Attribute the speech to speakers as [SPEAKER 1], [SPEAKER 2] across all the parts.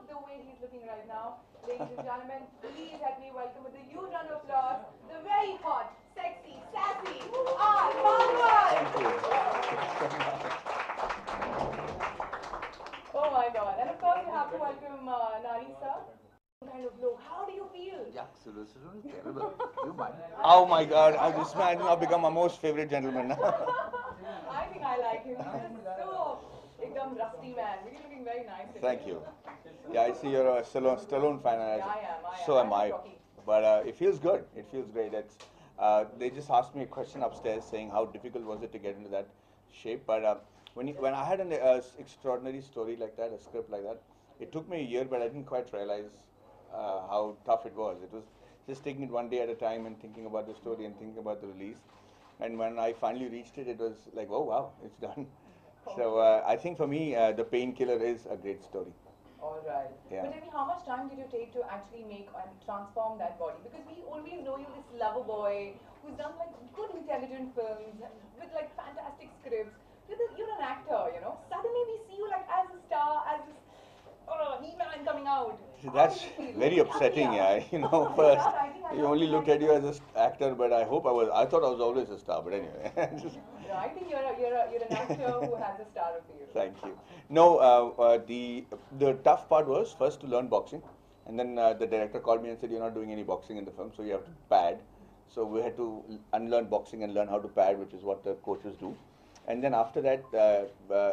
[SPEAKER 1] the way he's looking right now. Ladies and gentlemen, please help me welcome with a huge round of applause, the very hot, sexy, sassy, Madhvan!
[SPEAKER 2] Thank you.
[SPEAKER 1] Oh my god. And of course, you have to welcome Nari sir. Kind of low. How do you feel?
[SPEAKER 2] Yeah, absolutely terrible. You mind? Oh my God! This man has now become my most favorite gentleman.
[SPEAKER 1] I think I like him. He's so ekdam rusty man. Really looking very nice today.
[SPEAKER 2] Thank you. Yeah, I see you're a Stallone fan.
[SPEAKER 1] Yeah, I am.
[SPEAKER 2] So am
[SPEAKER 1] I
[SPEAKER 2] I.
[SPEAKER 1] like Rocky.
[SPEAKER 2] But it feels good. It feels great. They just asked me a question upstairs saying how difficult was it to get into that shape. But when I had an extraordinary story like that, a script like that, it took me a year, but I didn't quite realize how tough it was. It was just taking it one day at a time and thinking about the story and thinking about the release. And when I finally reached it, it was like, oh wow, it's done. So I think for me, The Painkiller is a great story.
[SPEAKER 1] All right.
[SPEAKER 2] Yeah.
[SPEAKER 1] But tell me, how much time did you take to actually make and transform that body? Because we always know you this lover boy who's done like good intelligent films with like fantastic scripts. You're an actor, you know. Suddenly we see you like as a star, as this He-Man coming out.
[SPEAKER 2] See, that's very upsetting, yeah. You know, first you only looked at you as an actor, but I thought I was always a star. But anyway,
[SPEAKER 1] No, I think you're an actor who has a star appeal.
[SPEAKER 2] thank you. No, the tough part was first to learn boxing, and then the director called me and said, "You're not doing any boxing in the film, so you have to pad." So we had to unlearn boxing and learn how to pad, which is what the coaches do. And then after that,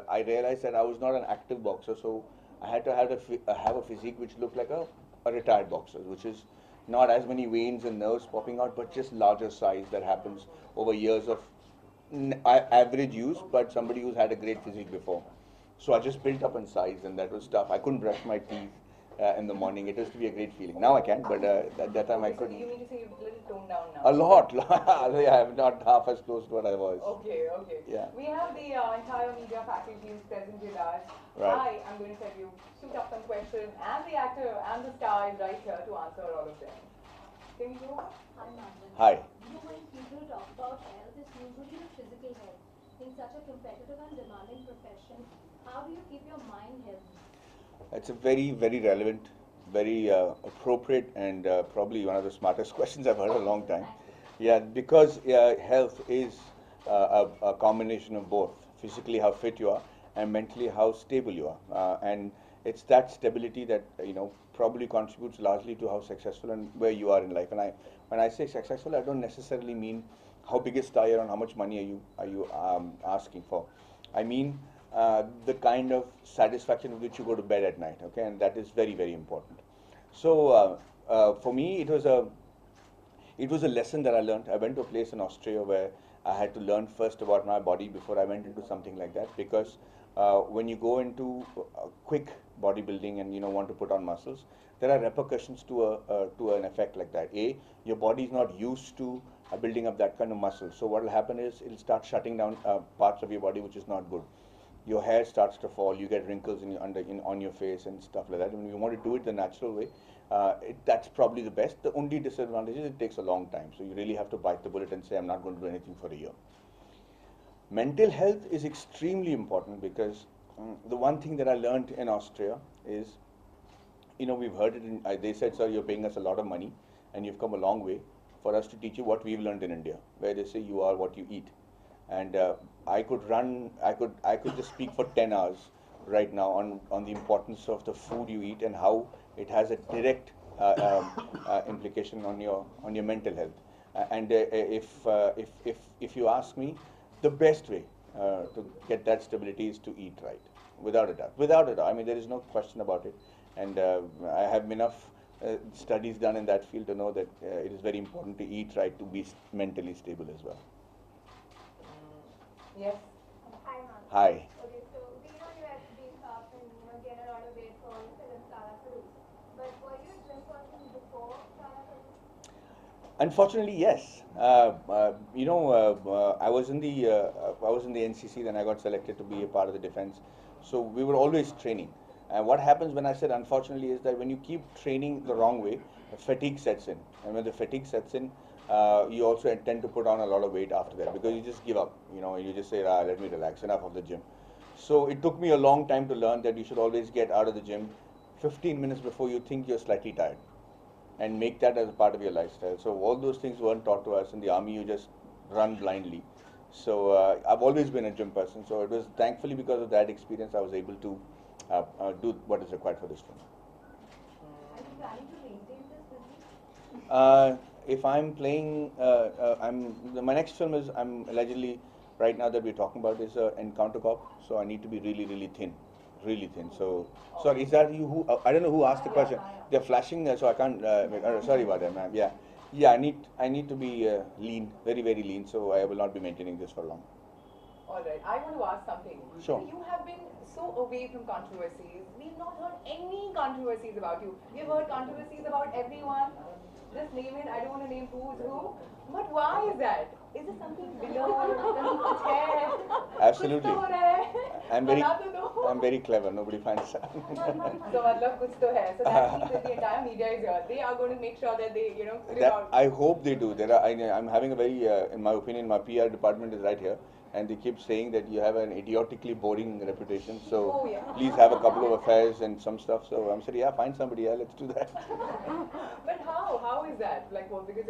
[SPEAKER 2] I realized that I was not an active boxer, so I had to have a physique which looked like a retired boxer, which is not as many veins and nerves popping out, but just larger size that happens over years of average use, but somebody who's had a great physique before. So I just built up in size, and that was tough. I couldn't brush my teeth in the morning. It used to be a great feeling. Now I can, but at that time I
[SPEAKER 1] So
[SPEAKER 2] couldn't.
[SPEAKER 1] you mean to say you've a little toned down now?
[SPEAKER 2] A lot. Yeah, I'm not half as close to what I was.
[SPEAKER 1] Okay, okay.
[SPEAKER 2] Yeah.
[SPEAKER 1] We have the entire media faculty who's present with us.
[SPEAKER 2] Right.
[SPEAKER 1] I'm going to tell you, shoot up some questions, and the actor and the star is right here to answer all of them. Can you go?
[SPEAKER 3] Hi, Madhvan.
[SPEAKER 2] Hi.
[SPEAKER 3] You know, when people talk about health, it's usually the physical health. In such a competitive and demanding profession, how do you keep your mind healthy?
[SPEAKER 2] It's a very, very relevant, very appropriate, and probably one of the smartest questions I've heard in a long time. Yeah, because health is a combination of both. Physically, how fit you are, and mentally, how stable you are. And it's that stability that probably contributes largely to how successful and where you are in life. And when I say successful, I don't necessarily mean how big a star you are and how much money are you asking for. I mean the kind of satisfaction with which you go to bed at night. Okay, and that is very, very important. So for me, it was a lesson that I learned. I went to a place in Austria where I had to learn first about my body before I went into something like that, because when you go into quick bodybuilding and want to put on muscles, there are repercussions to an effect like that. Your body is not used to building up that kind of muscle. So what will happen is it'll start shutting down parts of your body, which is not good. Your hair starts to fall. You get wrinkles on your face and stuff like that. When you want to do it the natural way, that's probably the best. The only disadvantage is it takes a long time. So you really have to bite the bullet and say, I'm not going to do anything for a year. Mental health is extremely important, because the one thing that I learned in Austria is, we've heard it, they said, sir, you're paying us a lot of money and you've come a long way for us to teach you what we've learned in India, where they say you are what you eat. And I could just speak for 10 hours right now on the importance of the food you eat and how it has a direct implication on your mental health. And if you ask me, the best way to get that stability is to eat right, without a doubt. Without a doubt. I mean, there is no question about it. And I have enough studies done in that field to know that it is very important to eat right to be mentally stable as well.
[SPEAKER 1] Yes.
[SPEAKER 3] Hi, Madhvan.
[SPEAKER 2] Hi.
[SPEAKER 3] Okay, so we know you have been tough and gain a lot of weight for film Kala Karu. But were you a gym person before Kala Karu?
[SPEAKER 2] Unfortunately, yes. I was in the NCC. Then I got selected to be a part of the defense. So we were always training. And what happens when I said unfortunately is that when you keep training the wrong way, fatigue sets in. And when the fatigue sets in, you also tend to put on a lot of weight after that, because you just give up. You just say, let me relax, enough of the gym. So it took me a long time to learn that you should always get out of the gym 15 minutes before you think you're slightly tired, and make that as a part of your lifestyle. So all those things weren't taught to us in the army. You just run blindly. So I've always been a gym person. So it was thankfully because of that experience I was able to do what is required for this film.
[SPEAKER 3] Are you planning to maintain this physique?
[SPEAKER 2] If I'm playing, my next film is allegedly right now that we're talking about is Encounter Cop. So I need to be really, really thin, really thin. So sorry, is that you? Who I don't know who asked the question. They're flashing, so I can't. Sorry about that, ma'am. Yeah, yeah. I need to be lean, very, very lean. So I will not be maintaining this for long.
[SPEAKER 1] All right, I want to ask something.
[SPEAKER 2] Sure.
[SPEAKER 1] You have been so away from controversies. We've not heard any controversies about you. We've heard controversies about everyone. Just name it. I don't want to name who's who. But why is that? Is it something below? कहीं कुछ है?
[SPEAKER 2] Absolutely.
[SPEAKER 1] कुछ तो हो रहा है? बता तो दो.
[SPEAKER 2] I'm very clever. Nobody finds that.
[SPEAKER 1] So मतलब कुछ तो है. So that means that the entire media is here. They are going to make sure that they, rip out.
[SPEAKER 2] I hope they do. I'm having a very, in my opinion, my PR department is right here, and they keep saying that you have an idiotically boring reputation. So
[SPEAKER 1] Oh, yeah.
[SPEAKER 2] please have a couple of affairs and some stuff. So I'm saying, yeah, find somebody. Yeah, let's do that.
[SPEAKER 1] But how? How is that? Like, well, because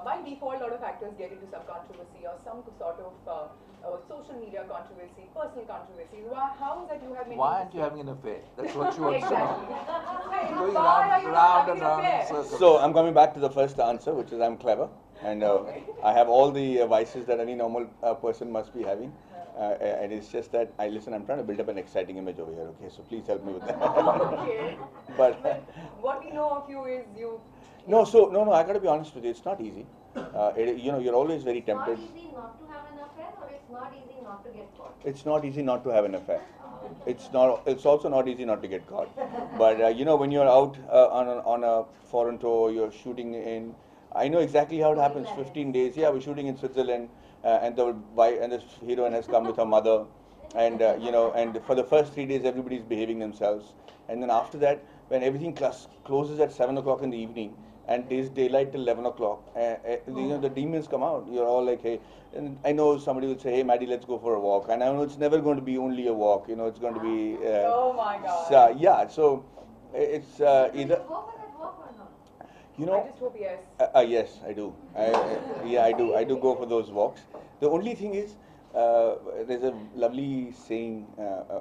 [SPEAKER 1] by default, a lot of actors get into some controversy or some sort of social media controversy, personal controversy. How is that you have made?
[SPEAKER 4] Why aren't you having an affair? That's what you want to know.
[SPEAKER 1] Exactly.
[SPEAKER 4] Going
[SPEAKER 1] Why are you not
[SPEAKER 4] round
[SPEAKER 1] having
[SPEAKER 4] and round in
[SPEAKER 1] an affair?
[SPEAKER 4] circles.
[SPEAKER 2] So I'm coming back to the first answer, which is I'm clever, and I have all the vices that any normal person must be having. And it's just that I'm trying to build up an exciting image over here. Okay, so please help me with that.
[SPEAKER 1] Okay.
[SPEAKER 2] But
[SPEAKER 1] What we know of you is you.
[SPEAKER 2] no, I got to be honest with you. It's not easy. You're always very tempted.
[SPEAKER 3] It's not easy not to have an affair, or it's not easy not to get caught?
[SPEAKER 2] It's not easy not to have an affair. It's also not easy not to get caught. But when you're out on a foreign tour, you're shooting in. I know exactly how it happens. 15 days. Yeah, we're shooting in Switzerland, and the heroine has come with her mother, and and for the first 3 days everybody's behaving themselves, and then after that, when everything closes at 7 o'clock in the evening, and there's daylight till 11 o'clock, the demons come out. You're all like, hey, and I know somebody will say, hey, Maddie, let's go for a walk, and I know it's never going to be only a walk. It's going to be.
[SPEAKER 1] Oh my God.
[SPEAKER 2] So, yeah, so it's
[SPEAKER 3] Do you
[SPEAKER 2] either.
[SPEAKER 3] go for that walk or not?
[SPEAKER 1] I just hope yes.
[SPEAKER 2] Yes, I do. I do. I do go for those walks. The only thing is, there's a lovely saying,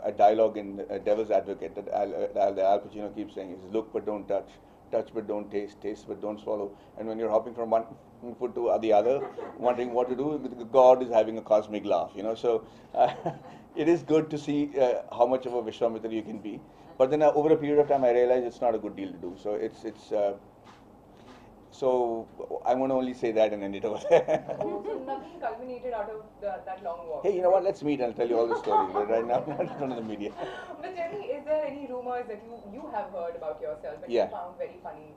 [SPEAKER 2] a dialogue in Devil's Advocate that Al Pacino keeps saying is, look but don't touch, touch but don't taste, taste but don't swallow. And when you're hopping from one foot to the other, wondering what to do, God is having a cosmic laugh, So it is good to see how much of a Vishwamitra you can be. But then over a period of time, I realized it's not a good deal to do. So so I'm going to only say that and end it over there.
[SPEAKER 1] Oh, so nothing culminated out of that long walk.
[SPEAKER 2] Hey, you know what? Let's meet and I'll tell you all the stories. But right now, I'm not in front of the media.
[SPEAKER 1] But tell me, is there any rumors that you have heard about yourself that
[SPEAKER 2] Yeah.
[SPEAKER 1] you found very funny?